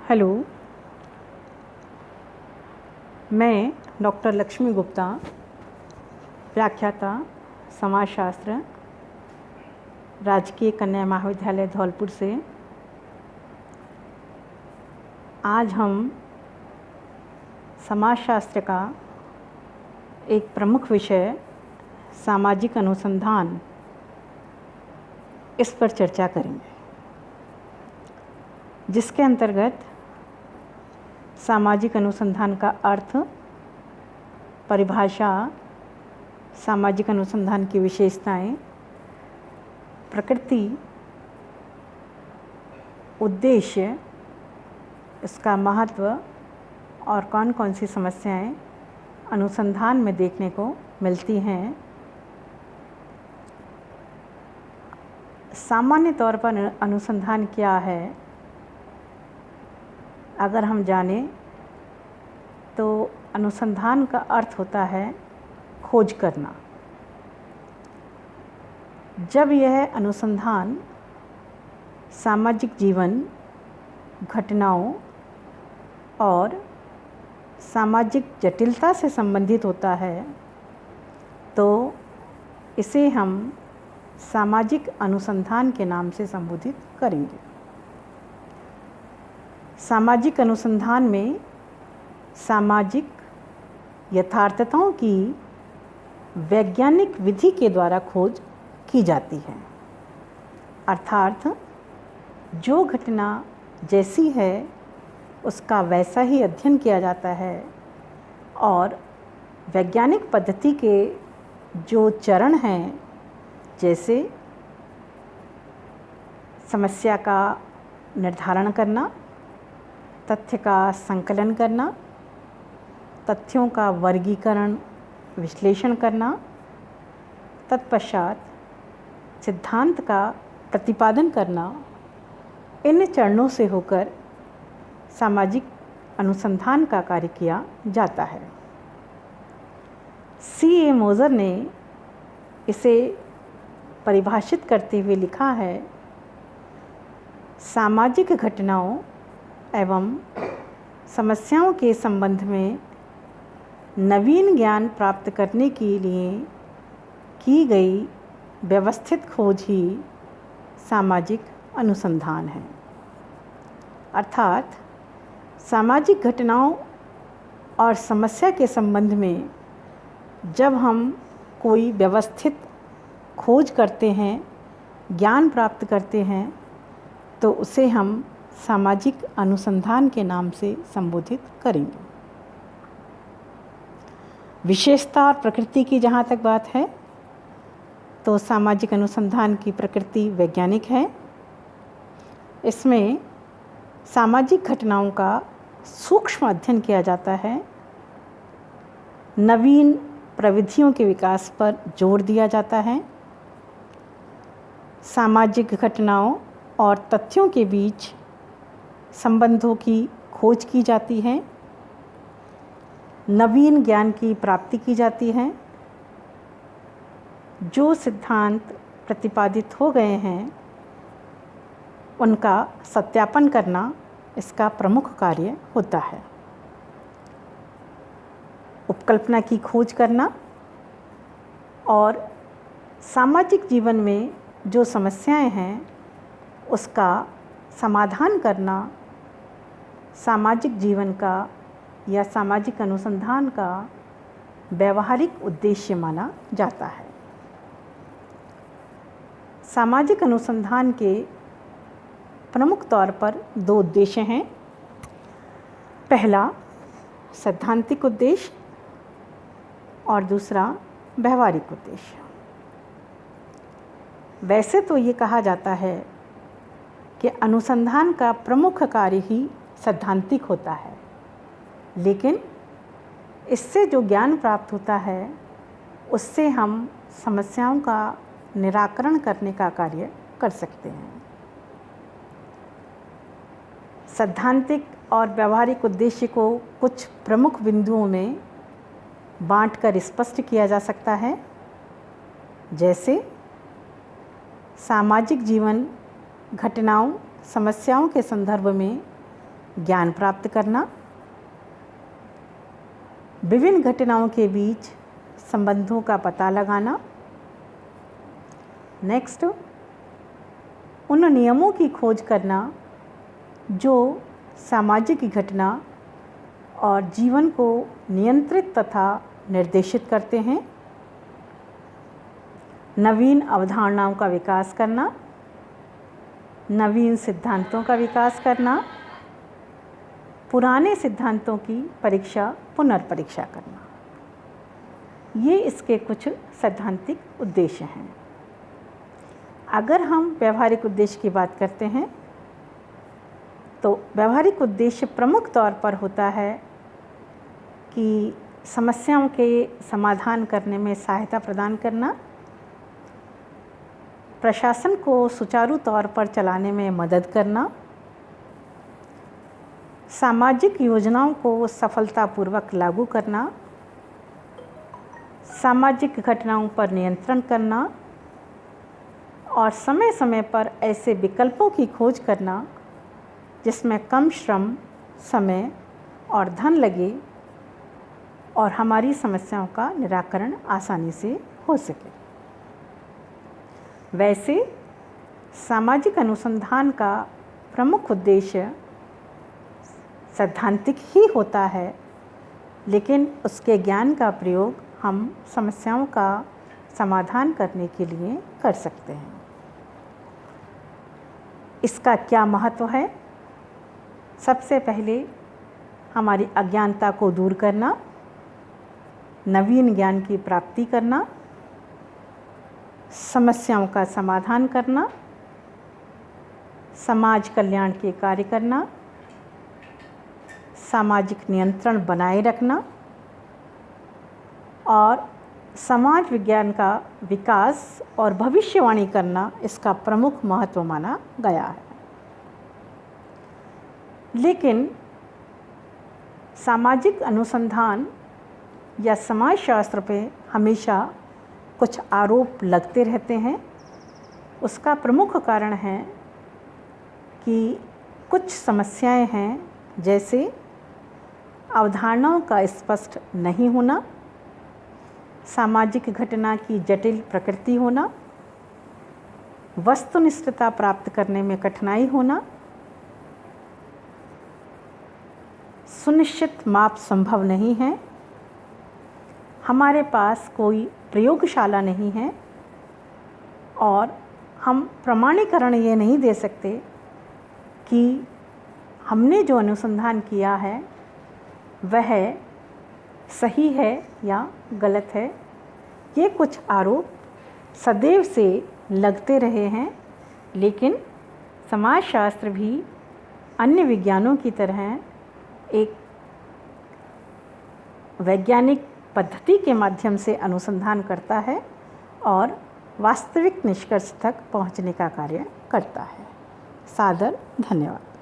Hello, मैं doctor Lakshmi Gupta, व्याख्याता समाजशास्त्र, राजकीय कन्या महाविद्यालय धौलपुर से। आज हम समाजशास्त्र का एक प्रमुख विषय सामाजिक अनुसंधान, इस पर चर्चा करेंगे, जिसके अंतर्गत सामाजिक अनुसंधान का अर्थ, परिभाषा, सामाजिक अनुसंधान की विशेषताएं, प्रकृति, उद्देश्य, इसका महत्व और कौन कौन सी समस्याएं अनुसंधान में देखने को मिलती हैं। सामान्य तौर पर अनुसंधान क्या है, अगर हम जानें तो अनुसंधान का अर्थ होता है खोज करना। जब यह अनुसंधान सामाजिक जीवन, घटनाओं और सामाजिक जटिलता से संबंधित होता है तो इसे हम सामाजिक अनुसंधान के नाम से संबोधित करेंगे। सामाजिक अनुसंधान में सामाजिक यथार्थताओं की वैज्ञानिक विधि के द्वारा खोज की जाती है, अर्थात जो घटना जैसी है उसका वैसा ही अध्ययन किया जाता है और वैज्ञानिक पद्धति के जो चरण हैं, जैसे समस्या का निर्धारण करना, तथ्य का संकलन करना, तथ्यों का वर्गीकरण, विश्लेषण करना, तत्पश्चात सिद्धांत का प्रतिपादन करना, इन चरणों से होकर सामाजिक अनुसंधान का कार्य किया जाता है। C.A. मोज़र ने इसे परिभाषित करते हुए लिखा है, सामाजिक घटनाओं एवं समस्याओं के संबंध में नवीन ज्ञान प्राप्त करने के लिए की गई व्यवस्थित खोज ही सामाजिक अनुसंधान है। अर्थात सामाजिक घटनाओं और समस्या के संबंध में जब हम कोई व्यवस्थित खोज करते हैं, ज्ञान प्राप्त करते हैं, तो उसे हम सामाजिक अनुसंधान के नाम से संबोधित करेंगे। विशेषता और प्रकृति की जहाँ तक बात है तो सामाजिक अनुसंधान की प्रकृति वैज्ञानिक है। इसमें सामाजिक घटनाओं का सूक्ष्म अध्ययन किया जाता है, नवीन प्रविधियों के विकास पर जोर दिया जाता है, सामाजिक घटनाओं और तथ्यों के बीच संबंधों की खोज की जाती है, नवीन ज्ञान की प्राप्ति की जाती है, जो सिद्धांत प्रतिपादित हो गए हैं उनका सत्यापन करना इसका प्रमुख कार्य होता है। उपकल्पना की खोज करना और सामाजिक जीवन में जो समस्याएं हैं उसका समाधान करना सामाजिक जीवन का या सामाजिक अनुसंधान का व्यावहारिक उद्देश्य माना जाता है। सामाजिक अनुसंधान के प्रमुख तौर पर दो उद्देश्य हैं। पहला सैद्धांतिक उद्देश्य और दूसरा व्यावहारिक उद्देश्य। वैसे तो ये कहा जाता है कि अनुसंधान का प्रमुख कार्य ही सैद्धांतिक होता है, लेकिन इससे जो ज्ञान प्राप्त होता है उससे हम समस्याओं का निराकरण करने का कार्य कर सकते हैं। सैद्धांतिक और व्यावहारिक उद्देश्य को कुछ प्रमुख बिंदुओं में बांटकर स्पष्ट किया जा सकता है, जैसे सामाजिक जीवन, घटनाओं, समस्याओं के संदर्भ में ज्ञान प्राप्त करना, विभिन्न घटनाओं के बीच संबंधों का पता लगाना। नेक्स्ट, उन नियमों की खोज करना जो सामाजिक घटना और जीवन को नियंत्रित तथा निर्देशित करते हैं। नवीन अवधारणाओं का विकास करना, नवीन सिद्धांतों का विकास करना, पुराने सिद्धांतों की परीक्षा पुनर्परीक्षा करना। ये इसके कुछ सैद्धांतिक उद्देश्य हैं। अगर हम व्यवहारिक उद्देश्य की बात करते हैं तो व्यवहारिक उद्देश्य प्रमुख तौर पर होता है कि समस्याओं के समाधान करने में सहायता प्रदान करना, प्रशासन को सुचारू तौर पर चलाने में मदद करना, सामाजिक योजनाओं को सफलतापूर्वक लागू करना, सामाजिक घटनाओं पर नियंत्रण करना और समय समय पर ऐसे विकल्पों की खोज करना जिसमें कम श्रम, समय और धन लगे और हमारी समस्याओं का निराकरण आसानी से हो सके। वैसे सामाजिक अनुसंधान का प्रमुख उद्देश्य सैद्धांतिक ही होता है, लेकिन उसके ज्ञान का प्रयोग हम समस्याओं का समाधान करने के लिए कर सकते हैं। इसका क्या महत्व है? सबसे पहले हमारी अज्ञानता को दूर करना, नवीन ज्ञान की प्राप्ति करना, समस्याओं का समाधान करना, समाज कल्याण के कार्य करना, सामाजिक नियंत्रण बनाए रखना और समाज विज्ञान का विकास और भविष्यवाणी करना इसका प्रमुख महत्व माना गया है। लेकिन सामाजिक अनुसंधान या समाजशास्त्र पे हमेशा कुछ आरोप लगते रहते हैं। उसका प्रमुख कारण है कि कुछ समस्याएं हैं, जैसे अवधारणाओं का स्पष्ट नहीं होना, सामाजिक घटना की जटिल प्रकृति होना, वस्तुनिष्ठता प्राप्त करने में कठिनाई होना, सुनिश्चित माप संभव नहीं है, हमारे पास कोई प्रयोगशाला नहीं है और हम प्रमाणीकरण ये नहीं दे सकते कि हमने जो अनुसंधान किया है वह सही है या गलत है। ये कुछ आरोप सदैव से लगते रहे हैं, लेकिन समाजशास्त्र भी अन्य विज्ञानों की तरह एक वैज्ञानिक पद्धति के माध्यम से अनुसंधान करता है और वास्तविक निष्कर्ष तक पहुंचने का कार्य करता है। सादर धन्यवाद।